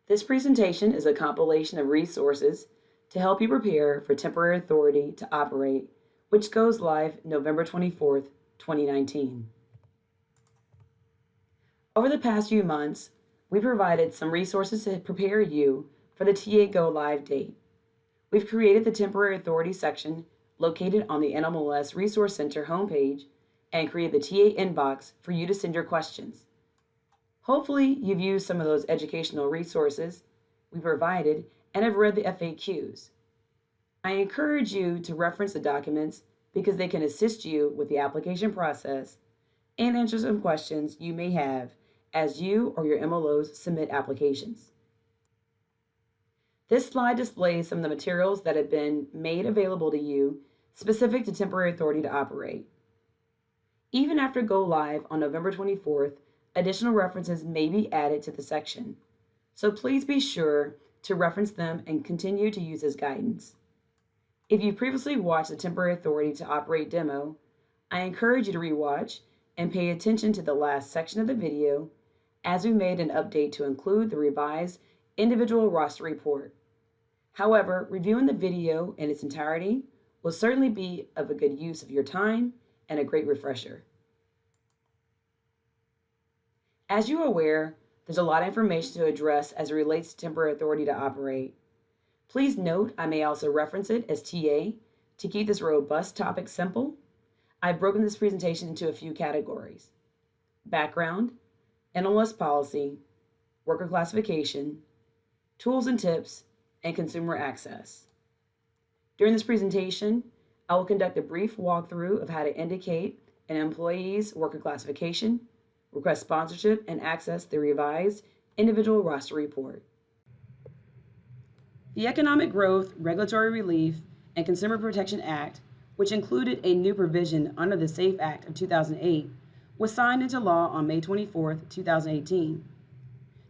This presentation is a compilation of resources to help you prepare for temporary authority to operate, which goes live November 24th, 2019. Over the past few months, we provided some resources to prepare you for the TA Go Live date. We've created the Temporary Authority section located on the NMLS Resource Center homepage and created the TA inbox for you to send your questions. Hopefully, you've used some of those educational resources we provided and have read the FAQs. I encourage you to reference the documents because they can assist you with the application process and answer some questions you may have as you or your MLOs submit applications. This slide displays some of the materials that have been made available to you specific to temporary authority to operate. Even after go live on November 24th, additional references may be added to the section, so please be sure to reference them and continue to use as guidance. If you previously watched the Temporary Authority to Operate demo, I encourage you to rewatch and pay attention to the last section of the video as we made an update to include the revised individual roster report. However, reviewing the video in its entirety will certainly be of a good use of your time and a great refresher. As you are aware, there's a lot of information to address as it relates to temporary authority to operate. Please note I may also reference it as TA to keep this robust topic simple. I've broken this presentation into a few categories: background, NMLS policy, worker classification, tools and tips, and consumer access. During this presentation, I will conduct a brief walkthrough of how to indicate an employee's worker classification, request sponsorship, and access the revised individual roster report. The Economic Growth, Regulatory Relief, and Consumer Protection Act, which included a new provision under the SAFE Act of 2008, was signed into law on May 24, 2018.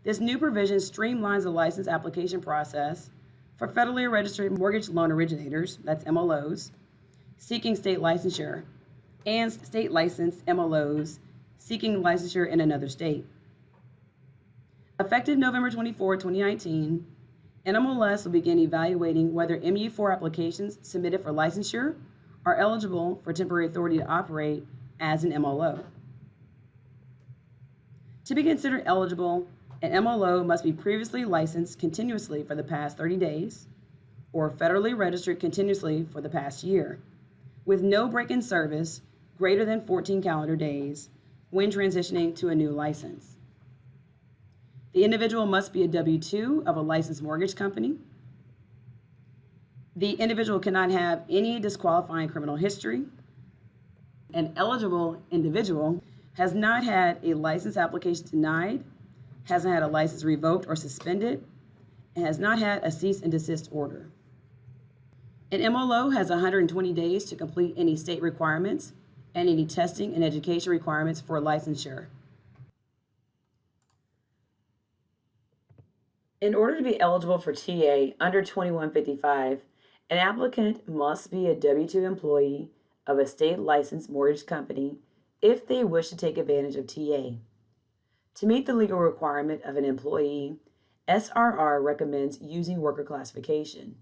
This new provision streamlines the license application process for federally registered mortgage loan originators, that's MLOs, seeking state licensure, and state licensed MLOs seeking licensure in another state. Effective November 24, 2019, NMLS will begin evaluating whether MU4 applications submitted for licensure are eligible for temporary authority to operate as an MLO. To be considered eligible, an MLO must be previously licensed continuously for the past 30 days or federally registered continuously for the past year, with no break in service greater than 14 calendar days when transitioning to a new license. The individual must be a W-2 of a licensed mortgage company. The individual cannot have any disqualifying criminal history. An eligible individual has not had a license application denied, hasn't had a license revoked or suspended, and has not had a cease and desist order. An MLO has 120 days to complete any state requirements and any testing and education requirements for licensure. In order to be eligible for TA under 2155, an applicant must be a W-2 employee of a state licensed mortgage company if they wish to take advantage of TA. To meet the legal requirement of an employee, SRR recommends using worker classification.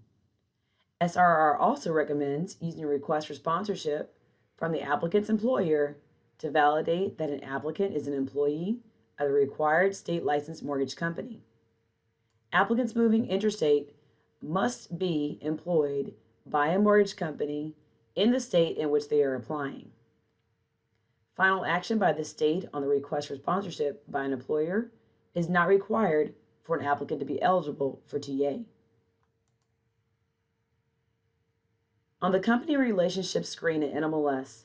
SRR also recommends using a request for sponsorship from the applicant's employer to validate that an applicant is an employee of the required state licensed mortgage company. Applicants moving interstate must be employed by a mortgage company in the state in which they are applying. Final action by the state on the request for sponsorship by an employer is not required for an applicant to be eligible for TA. On the company relationship screen at NMLS,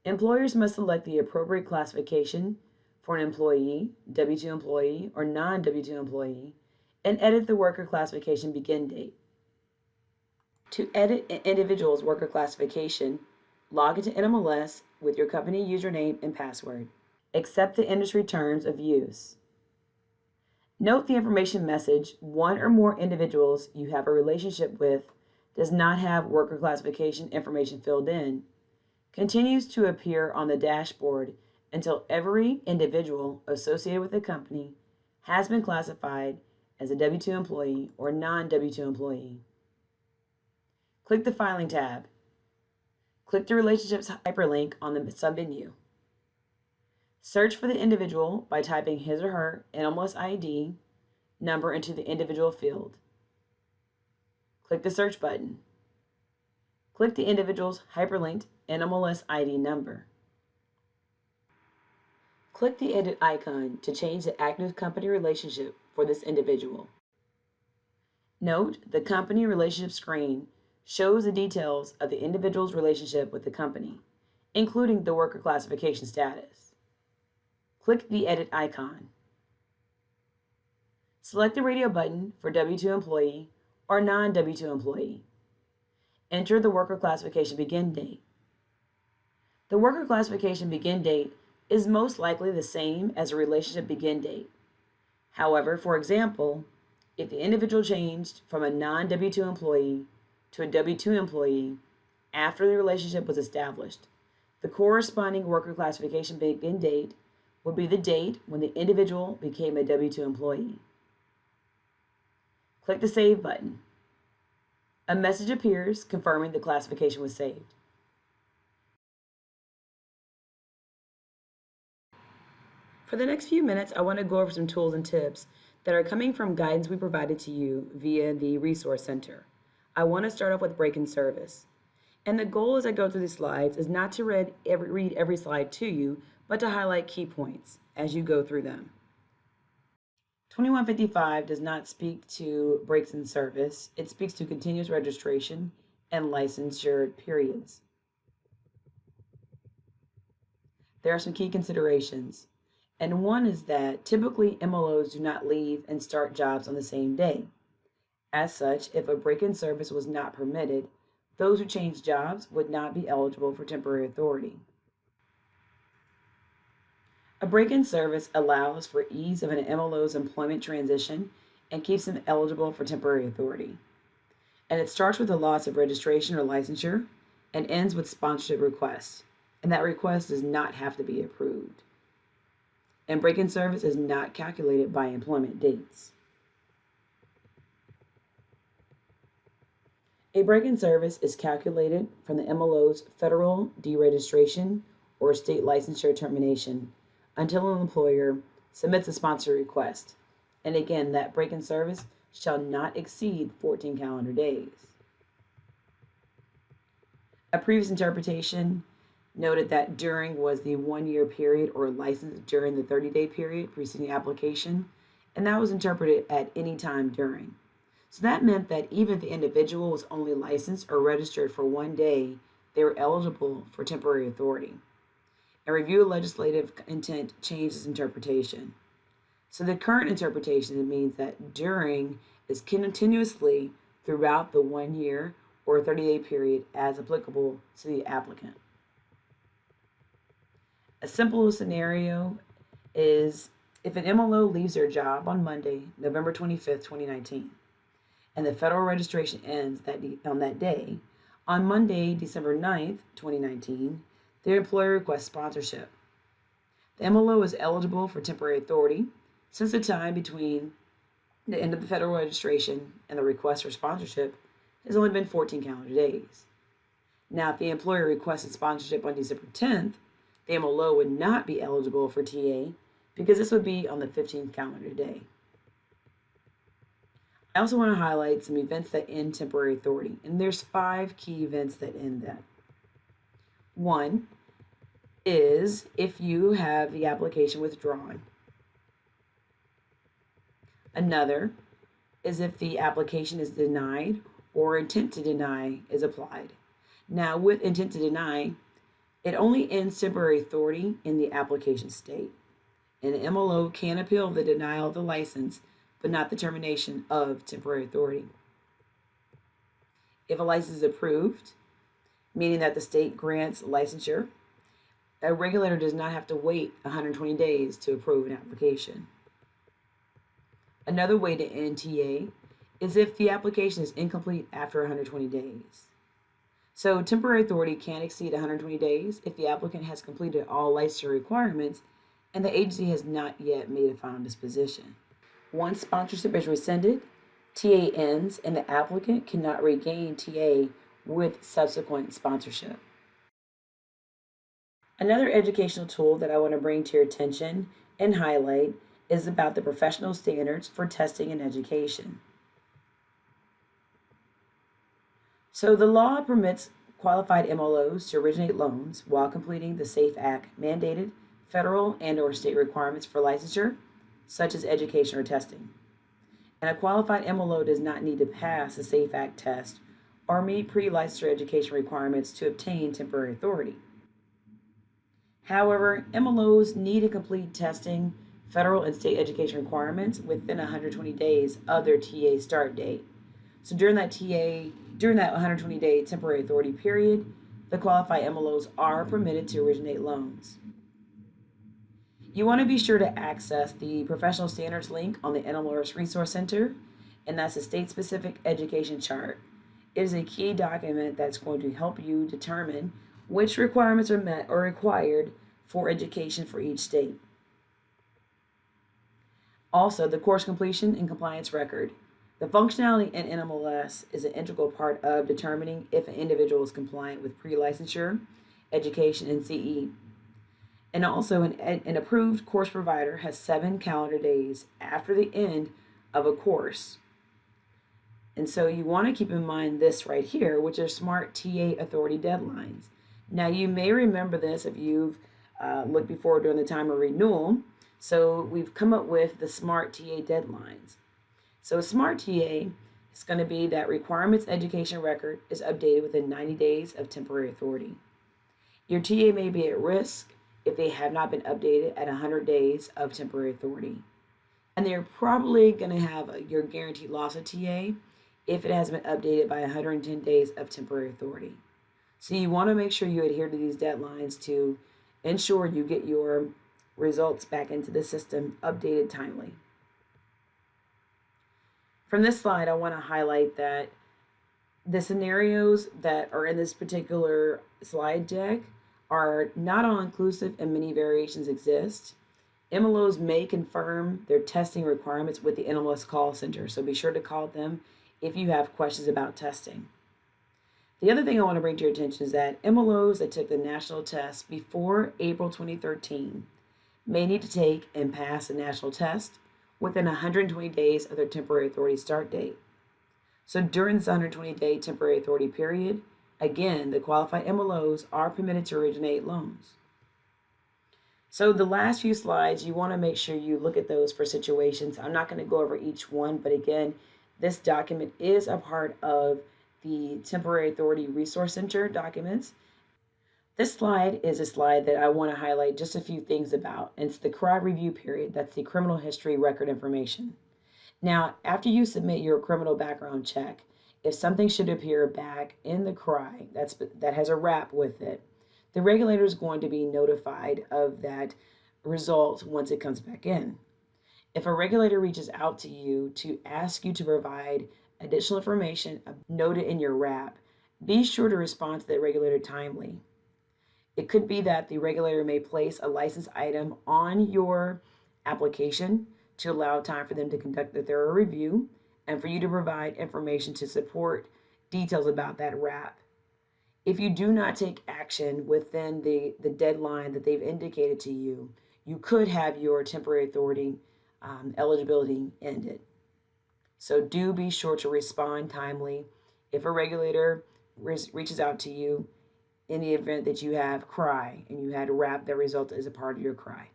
employers must select the appropriate classification for an employee, W-2 employee, or non-W-2 employee, and edit the worker classification begin date. To edit an individual's worker classification, log into NMLS with your company username and password. Accept the industry terms of use. Note the information message, one or more individuals you have a relationship with does not have worker classification information filled in, continues to appear on the dashboard until every individual associated with the company has been classified as a W-2 employee or non-W-2 employee. Click the Filing tab. Click the Relationships hyperlink on the submenu. Search for the individual by typing his or her NMLS ID number into the individual field. Click the Search button. Click the individual's hyperlinked NMLS ID number. Click the Edit icon to change the active company relationship for this individual. Note the company relationship screen shows the details of the individual's relationship with the company, including the worker classification status. Click the Edit icon. Select the radio button for W-2 employee or non-W-2 employee. Enter the worker classification begin date. The worker classification begin date is most likely the same as a relationship begin date. However, for example, if the individual changed from a non-W-2 employee to a W-2 employee after the relationship was established, the corresponding worker classification begin date would be the date when the individual became a W-2 employee. Click the Save button. A message appears confirming the classification was saved. For the next few minutes, I want to go over some tools and tips that are coming from guidance we provided to you via the Resource Center. I want to start off with break-in service. And the goal as I go through these slides is not to read every slide to you, but to highlight key points as you go through them. 2155 does not speak to breaks in service. It speaks to continuous registration and licensure periods. There are some key considerations. And one is that typically MLOs do not leave and start jobs on the same day. As such, if a break-in service was not permitted, those who changed jobs would not be eligible for temporary authority. A break-in service allows for ease of an MLO's employment transition and keeps them eligible for temporary authority. And it starts with the loss of registration or licensure and ends with sponsorship requests. And that request does not have to be approved. And break-in service is not calculated by employment dates. A break-in service is calculated from the MLO's federal deregistration or state licensure termination until an employer submits a sponsor request. And again, that break-in service shall not exceed 14 calendar days. A previous interpretation noted that during was the 1-year period or license during the 30-day period preceding application, and that was interpreted at any time during. So that meant that even if the individual was only licensed or registered for 1 day, they were eligible for temporary authority. A review of legislative intent changed this interpretation. So the current interpretation means that during is continuously throughout the 1 year or 30-day period as applicable to the applicant. A simple scenario is if an MLO leaves their job on Monday, November 25th, 2019, and the federal registration ends on that day, on Monday, December 9th, 2019, their employer requests sponsorship. The MLO is eligible for temporary authority since the time between the end of the federal registration and the request for sponsorship has only been 14 calendar days. Now, if the employer requested sponsorship on December 10th, the MLO would not be eligible for TA because this would be on the 15th calendar day. I also want to highlight some events that end temporary authority, and there's 5 key events that end that. One is if you have the application withdrawn. Another is if the application is denied or intent to deny is applied. Now, with intent to deny, it only ends temporary authority in the application state. And the MLO can appeal the denial of the license, but not the termination of temporary authority. If a license is approved, meaning that the state grants licensure, a regulator does not have to wait 120 days to approve an application. Another way to end TA is if the application is incomplete after 120 days. So temporary authority can exceed 120 days if the applicant has completed all licensure requirements and the agency has not yet made a final disposition. Once sponsorship is rescinded, TA ends and the applicant cannot regain TA with subsequent sponsorship. Another educational tool that I want to bring to your attention and highlight is about the professional standards for testing and education. So the law permits qualified MLOs to originate loans while completing the SAFE Act mandated federal and/or state requirements for licensure, such as education or testing. And a qualified MLO does not need to pass the SAFE Act test or meet pre-licensure education requirements to obtain temporary authority. However, MLOs need to complete testing federal and state education requirements within 120 days of their TA start date. So during that 120-day temporary authority period, the qualified MLOs are permitted to originate loans. You want to be sure to access the professional standards link on the NMLS Resource Center, and that's a state-specific education chart. It is a key document that's going to help you determine which requirements are met or required for education for each state. Also, the course completion and compliance record. The functionality in NMLS is an integral part of determining if an individual is compliant with pre-licensure, education, and CE. And also, an approved course provider has 7 calendar days after the end of a course. And so you want to keep in mind this right here, which are SMART TA authority deadlines. Now, you may remember this if you've looked before during the time of renewal. So we've come up with the SMART TA deadlines. So SMART TA is going to be that requirements education record is updated within 90 days of temporary authority. Your TA may be at risk if they have not been updated at 100 days of temporary authority. And they're probably going to have your guaranteed loss of TA if it has been updated by 110 days of temporary authority. So you want to make sure you adhere to these deadlines to ensure you get your results back into the system updated timely. From this slide, I want to highlight that the scenarios that are in this particular slide deck are not all inclusive and many variations exist. MLOs may confirm their testing requirements with the NMLS call center, so be sure to call them if you have questions about testing. The other thing I want to bring to your attention is that MLOs that took the national test before April 2013 may need to take and pass the national test within 120 days of their temporary authority start date. So during this 120-day temporary authority period, again, the qualified MLOs are permitted to originate loans. So the last few slides, you want to make sure you look at those for situations. I'm not going to go over each one, but again, this document is a part of the Temporary Authority Resource Center documents. This slide is a slide that I want to highlight just a few things about. And it's the CRI review period. That's the criminal history record information. Now, after you submit your criminal background check, if something should appear back in the CRI that has a wrap with it, the regulator is going to be notified of that result once it comes back in. If a regulator reaches out to you to ask you to provide additional information noted in your wrap, be sure to respond to the regulator timely. It could be that the regulator may place a license item on your application to allow time for them to conduct a thorough review and for you to provide information to support details about that wrap. If you do not take action within the deadline that they've indicated to you, you could have your temporary authority eligibility ended. So do be sure to respond timely if a regulator reaches out to you in the event that you have CRI and you had a wrap that resulted as a part of your CRI.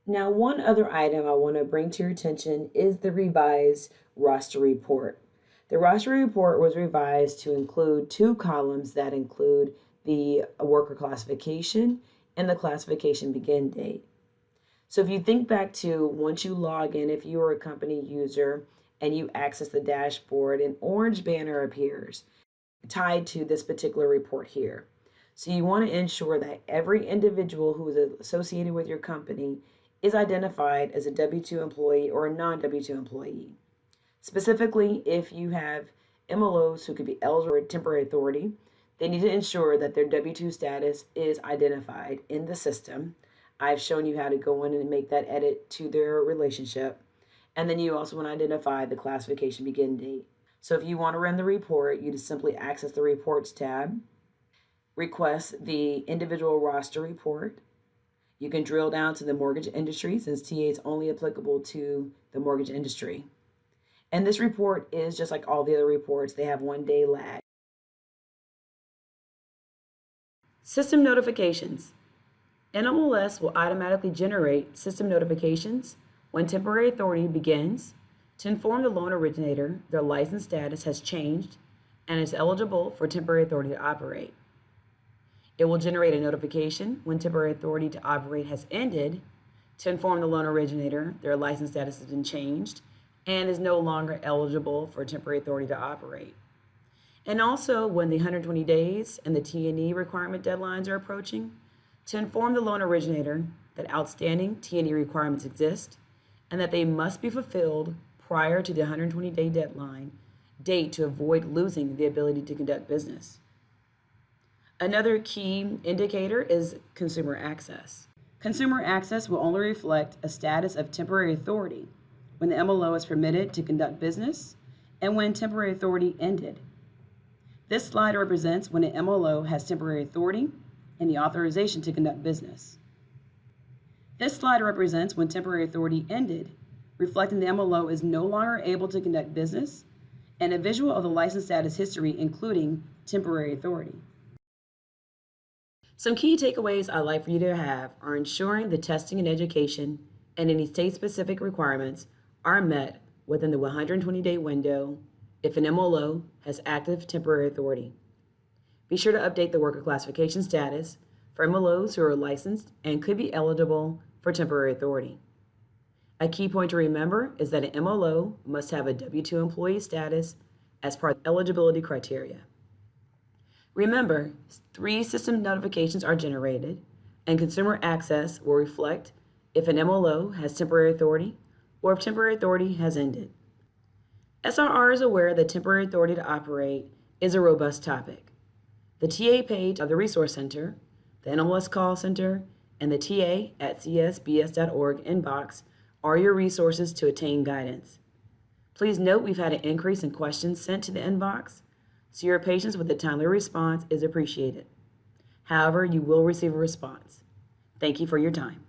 Now, one other item I want to bring to your attention is the revised roster report. The roster report was revised to include 2 columns that include the worker classification and the classification begin date. So if you think back to once you log in, if you are a company user and you access the dashboard, an orange banner appears tied to this particular report here. So you want to ensure that every individual who is associated with your company is identified as a W-2 employee or a non-W-2 employee. Specifically, if you have MLOs who could be eligible for temporary authority, they need to ensure that their W-2 status is identified in the system. I've shown you how to go in and make that edit to their relationship. And then you also want to identify the classification begin date. So if you want to run the report, you just simply access the Reports tab, request the individual roster report. You can drill down to the mortgage industry since TA is only applicable to the mortgage industry. And this report is just like all the other reports, they have 1 day lag. System notifications. NMLS will automatically generate system notifications when temporary authority begins to inform the loan originator their license status has changed and is eligible for temporary authority to operate. It will generate a notification when temporary authority to operate has ended to inform the loan originator their license status has been changed and is no longer eligible for temporary authority to operate. And also when the 120 days and the T&E requirement deadlines are approaching, to inform the loan originator that outstanding T&E requirements exist and that they must be fulfilled prior to the 120-day deadline date to avoid losing the ability to conduct business. Another key indicator is consumer access. Consumer access will only reflect a status of temporary authority when the MLO is permitted to conduct business and when temporary authority ended. This slide represents when an MLO has temporary authority and the authorization to conduct business. This slide represents when temporary authority ended, reflecting the MLO is no longer able to conduct business, and a visual of the license status history, including temporary authority. Some key takeaways I'd like for you to have are ensuring the testing and education and any state-specific requirements are met within the 120-day window if an MLO has active temporary authority. Be sure to update the worker classification status for MLOs who are licensed and could be eligible for temporary authority. A key point to remember is that an MLO must have a W-2 employee status as part of eligibility criteria. Remember, 3 system notifications are generated, and consumer access will reflect if an MLO has temporary authority or if temporary authority has ended. SRR is aware that temporary authority to operate is a robust topic. The TA page of the Resource Center, the NMLS Call Center, and the TA@csbs.org inbox are your resources to attain guidance. Please note we've had an increase in questions sent to the inbox, so your patience with a timely response is appreciated. However, you will receive a response. Thank you for your time.